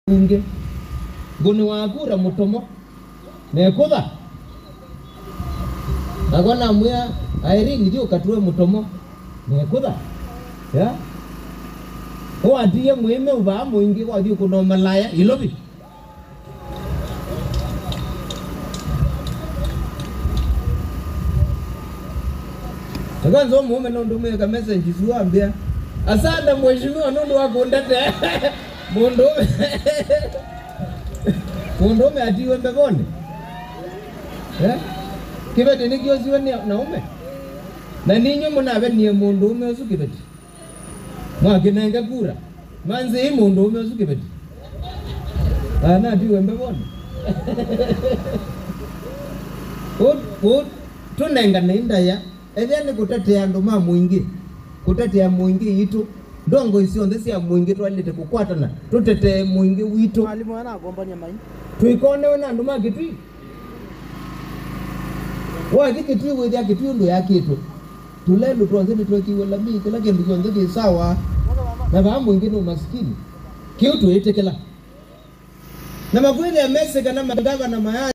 unge ngoni wakura mutomo nekutha agona muya Irene ndio katue mutomo nekutha ya oatie mweme uba Mwingi wathi kuno ûmalaya iloví Taganzo mume ndo ndumeka message zuambia asante mheshimiwa ndo wakundete mundume atiwe mbegoni kibeti nikioziwe ni naume na ninyo munabe ni mundume usu kibeti mwakinenge kura manzi hii mundume usu kibeti ana atiwe mbegoni tunenga neindaya etheni kutetea andu ma Mwingi kutetea Mwingi itu ndongo isio ndesi ya Mwingi twalite kukwatana tutetee Mwingi witu mwalimu ana agombanya mai tuikone na andu ma kitui wa kitui withia kitui ndo yakitu tulelu twanzeni twakiwela mi kila kindu kionze sawa na ba Mwingi no maskini kiu tuitekela na magwele ya meseka na magava na maya